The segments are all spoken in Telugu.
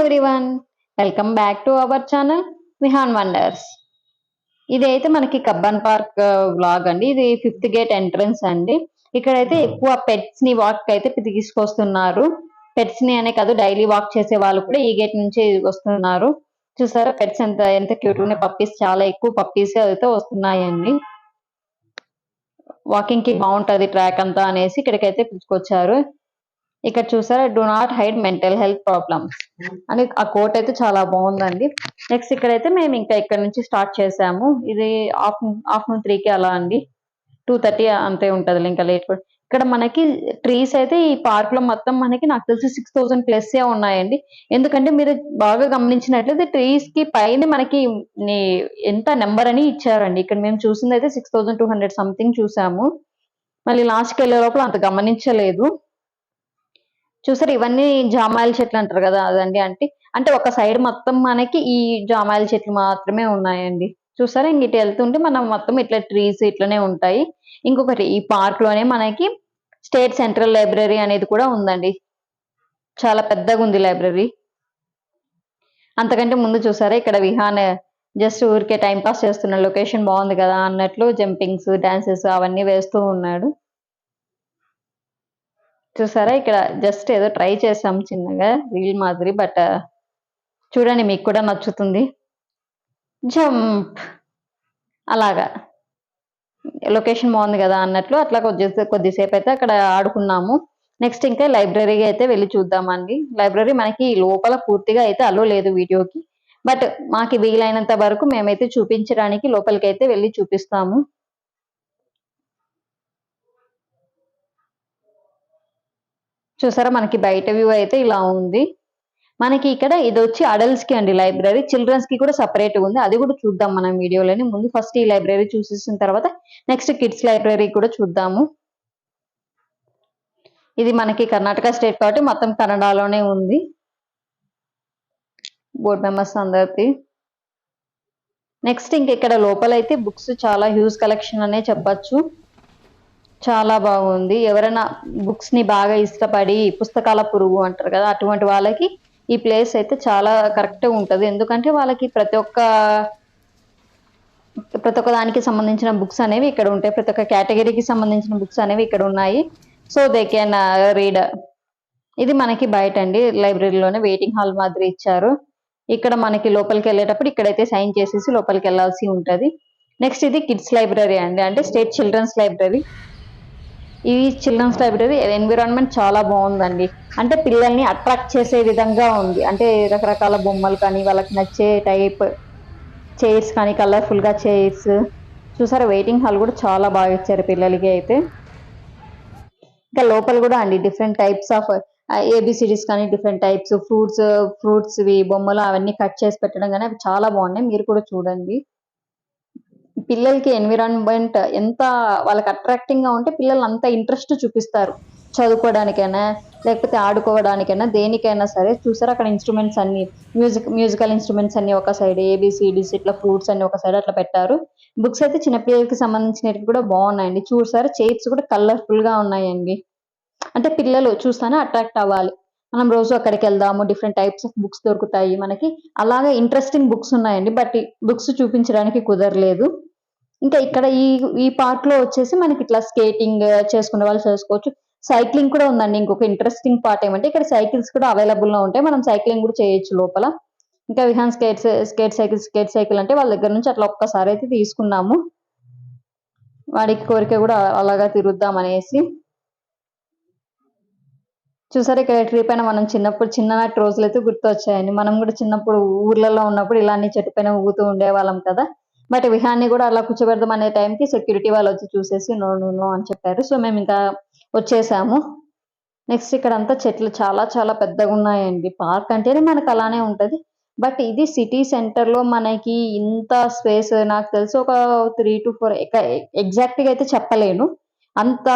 Everyone, welcome back to our channel Vihaan Wonders. ఇదైతే మనకి కబ్బన్ పార్క్ వ్లాగ్ అండి. ఇది 5th గేట్ ఎంట్రన్స్ అండి. ఇక్కడైతే ఎక్కువ పెట్స్ ని వాక్ అయితే తీసుకొస్తున్నారు. పెట్స్ ని అనే కాదు, డైలీ వాక్ చేసే వాళ్ళు కూడా ఈ గేట్ నుంచి వస్తున్నారు. చూసారా పెట్స్ ఎంత ఎంత క్యూట్ గా, పప్పీస్ చాలా ఎక్కువ పప్పీస్ అయితే వస్తున్నాయండి. వాకింగ్ కి బాగుంటది ట్రాక్ అంతా అనేసి ఇక్కడికైతే తీసుకొచ్చారు. ఇక్కడ చూసారా, do not hide mental health problems అని ఆ కోట్ అయితే చాలా బాగుందండి. నెక్స్ట్ ఇక్కడైతే మేము ఇంకా ఇక్కడ నుంచి స్టార్ట్ చేసాము. ఇది ఆఫ్టర్నూన్ 3కి అలా అండి, 2:30 అంతే ఉంటది ఇంకా లేట్. ఇక్కడ మనకి ట్రీస్ అయితే ఈ పార్క్ లో మొత్తం మనకి నాకు తెలిసి 6000+ ఉన్నాయండి. ఎందుకంటే మీరు బాగా గమనించినట్లయితే ట్రీస్ కి పైన మనకి ఎంత నెంబర్ అని ఇచ్చారండి. ఇక్కడ మేము చూసింది అయితే 6200 సంథింగ్ చూసాము. మళ్ళీ లాస్ట్కి వెళ్ళే లోపల అంత గమనించలేదు. చూసారు, ఇవన్నీ జామాయిల చెట్లు అంటారు కదా, అదండి. అంటే ఒక సైడ్ మొత్తం మనకి ఈ జామాయిల చెట్లు మాత్రమే ఉన్నాయండి. చూసారా, ఇంక ఇటు వెళ్తుంటే మనం మొత్తం ఇట్లా ట్రీస్ ఇట్లనే ఉంటాయి. ఇంకొకటి, ఈ పార్క్ లోనే మనకి స్టేట్ సెంట్రల్ లైబ్రరీ అనేది కూడా ఉందండి. చాలా పెద్దగా ఉంది లైబ్రరీ. అంతకంటే ముందు చూసారా, ఇక్కడ విహాన్ జస్ట్ ఊరికే టైం పాస్ చేస్తున్నాడు. లొకేషన్ బాగుంది కదా అన్నట్లు జంపింగ్స్, డాన్సెస్ అవన్నీ వేస్తూ ఉన్నాడు. చూసారా, ఇక్కడ జస్ట్ ఏదో ట్రై చేసాం చిన్నగా రీల్ మాదిరి, బట్ చూడండి మీకు కూడా నచ్చుతుంది. జంప్ అలాగా, లొకేషన్ బాగుంది కదా అన్నట్లు అట్లా కొద్దిసేపు అయితే అక్కడ ఆడుకున్నాము. నెక్స్ట్ ఇంకా లైబ్రరీకి అయితే వెళ్ళి చూద్దామండి. లైబ్రరీ మనకి లోపల పూర్తిగా అయితే అలో లేదు వీడియోకి, బట్ మాకు వీలైనంత వరకు మేమైతే చూపించడానికి లోపలికి అయితే వెళ్ళి చూపిస్తాము. చూసారా, మనకి బయట వ్యూ అయితే ఇలా ఉంది. మనకి ఇక్కడ ఇది వచ్చి అడల్ట్స్ కి అండి లైబ్రరీ, చిల్డ్రన్స్ కి కూడా సపరేట్ ఉంది. అది కూడా చూద్దాం మనం వీడియోలోని. ముందు ఫస్ట్ ఈ లైబ్రరీ చూసేసిన తర్వాత నెక్స్ట్ కిడ్స్ లైబ్రరీ కూడా చూద్దాము. ఇది మనకి కర్ణాటక స్టేట్ కాబట్టి మొత్తం కన్నడలోనే ఉంది. బోర్డ్ మెంబర్స్ అందరిది. నెక్స్ట్ ఇంక ఇక్కడ లోపలైతే బుక్స్ చాలా హ్యూజ్ కలెక్షన్ అనే చెప్పచ్చు. చాలా బాగుంది. ఎవరైనా బుక్స్ ని బాగా ఇష్టపడి పుస్తకాల పురుగు అంటారు కదా, అటువంటి వాళ్ళకి ఈ ప్లేస్ అయితే చాలా కరెక్ట్ ఉంటది. ఎందుకంటే వాళ్ళకి ప్రతి ఒక్క దానికి సంబంధించిన బుక్స్ అనేవి ఇక్కడ ఉంటాయి. ప్రతి ఒక్క కేటగిరీకి సంబంధించిన బుక్స్ అనేవి ఇక్కడ ఉన్నాయి. So they can read. ఇది మనకి బయట అండి, లైబ్రరీలోనే వెయిటింగ్ హాల్ మాదిరి ఇచ్చారు. ఇక్కడ మనకి లోపలికి వెళ్ళేటప్పుడు ఇక్కడైతే సైన్ చేసేసి లోపలికి వెళ్ళాల్సి ఉంటది. నెక్స్ట్ ఇది కిడ్స్ లైబ్రరీ అండి, అంటే స్టేట్ చిల్డ్రన్స్ లైబ్రరీ. ఈ చిల్డ్రన్స్ లైబ్రరీ ఎన్విరాన్మెంట్ చాలా బాగుందండి. అంటే పిల్లల్ని అట్రాక్ట్ చేసే విధంగా ఉంది. అంటే రకరకాల బొమ్మలు కానీ, వాళ్ళకి నచ్చే టైప్ చైర్స్ కానీ, కలర్ఫుల్ గా చైర్స్. చూసారా, వెయిటింగ్ హాల్ కూడా చాలా బాగా ఇచ్చారు పిల్లలకి అయితే. ఇంకా లోపల కూడా అండి డిఫరెంట్ టైప్స్ ఆఫ్ ఏబిసిడీస్ కానీ, డిఫరెంట్ టైప్స్ ఫ్రూట్స్ బొమ్మలు అవన్నీ కట్ చేసి పెట్టడం కానీ అవి చాలా బాగున్నాయి. మీరు కూడా చూడండి. పిల్లలకి ఎన్విరాన్మెంట్ ఎంత వాళ్ళకి అట్రాక్టింగ్ గా ఉంటే పిల్లలు అంత ఇంట్రెస్ట్ చూపిస్తారు, చదువుకోవడానికైనా లేకపోతే ఆడుకోవడానికైనా దేనికైనా సరే. చూసారా, అక్కడ ఇన్స్ట్రుమెంట్స్ అన్ని మ్యూజికల్ ఇన్స్ట్రుమెంట్స్ అన్ని ఒక సైడ్, ఏబిసిడీస్ ఇట్లా ఫ్రూట్స్ అన్ని ఒక సైడ్ అట్లా పెట్టారు. బుక్స్ అయితే చిన్నపిల్లలకి సంబంధించినవి కూడా బాగున్నాయండి. చూసారా, చైర్స్ కూడా కలర్ఫుల్ గా ఉన్నాయండి. అంటే పిల్లలు చూస్తానే అట్రాక్ట్ అవ్వాలి. మనం రోజు అక్కడికి వెళ్దాము, డిఫరెంట్ టైప్స్ ఆఫ్ బుక్స్ దొరుకుతాయి మనకి. అలాగే ఇంట్రెస్టింగ్ బుక్స్ ఉన్నాయండి, బట్ బుక్స్ చూపించడానికి కుదరలేదు. ఇంకా ఇక్కడ ఈ పార్క్ లో వచ్చేసి మనకి ఇట్లా స్కేటింగ్ చేసుకునే వాళ్ళు చేసుకోవచ్చు. సైక్లింగ్ కూడా ఉందండి. ఇంకొక ఇంట్రెస్టింగ్ పార్ట్ ఏమంటే ఇక్కడ సైకిల్స్ కూడా అవైలబుల్ గా ఉంటాయి, మనం సైక్లింగ్ కూడా చేయొచ్చు లోపల. ఇంకా విహాన్ స్కేట్ సైకిల్ అంటే వాళ్ళ దగ్గర నుంచి అట్లా ఒక్కసారి అయితే తీసుకున్నాము. వాడికి కోరిక కూడా అలాగా తిరుగుద్దాం అనేసి. చూసారు, ఇక్కడ ట్రీ పైన మనం చిన్ననాటి రోజులు అయితే గుర్తొచ్చాయండి. మనం కూడా చిన్నప్పుడు ఊర్లలో ఉన్నప్పుడు ఇలాంటి చెట్టు పైన ఊగుతూ ఉండేవాళ్ళం కదా. బట్ విహాన్ని కూడా అలా కూర్చోబెడదాం అనే టైంకి సెక్యూరిటీ వాళ్ళు వచ్చి చూసేసి నో అని చెప్పారు. సో మేము ఇంకా వచ్చేసాము. నెక్స్ట్ ఇక్కడ అంతా చెట్లు చాలా చాలా పెద్దగా ఉన్నాయండి. పార్క్ అంటేనే మనకు అలానే ఉంటది, బట్ ఇది సిటీ సెంటర్ లో మనకి ఇంత స్పేస్ నాకు తెలిసి ఒక 3 to 4 ఎగ్జాక్ట్ గా అయితే చెప్పలేను. అంత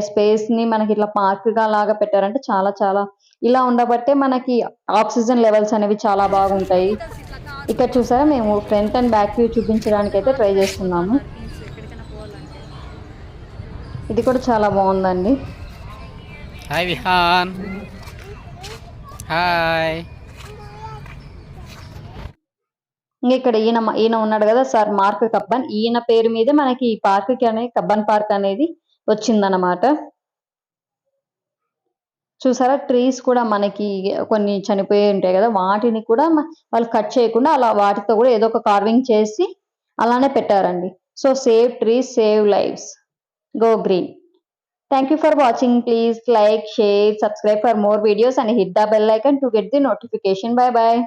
స్పేస్ ని మనకి ఇట్లా పార్క్ గా లాగా పెట్టారంటే చాలా చాలా ఇలా ఉండబట్టే మనకి ఆక్సిజన్ లెవెల్స్ అనేవి చాలా బాగుంటాయి. ఇక్కడ చూసారా, మేము ఫ్రంట్ అండ్ బ్యాక్ వ్యూ చూపించడానికి అయితే ట్రై చేస్తున్నాము. ఇది కూడా చాలా బాగుందండి. Hi Vihaan, hi. ఇంకా ఇక్కడ ఈయన ఉన్నాడు కదా సార్ మార్క్ కబ్బన్, ఈయన పేరు మీదే మనకి ఈ పార్క్ కి అనేది కబ్బన్ పార్క్ అనేది వచ్చిందనమాట. చూసారా ట్రీస్ కూడా మనకి కొన్ని చనిపోయి ఉంటాయి కదా, వాటిని కూడా వాళ్ళు కట్ చేయకుండా అలా వాటితో కూడా ఏదో ఒక కార్వింగ్ చేసి అలానే పెట్టారండి. So save trees, save lives, go green. Thank you for watching. Please like, share, subscribe for more videos and hit the bell icon to get the notification. Bye bye.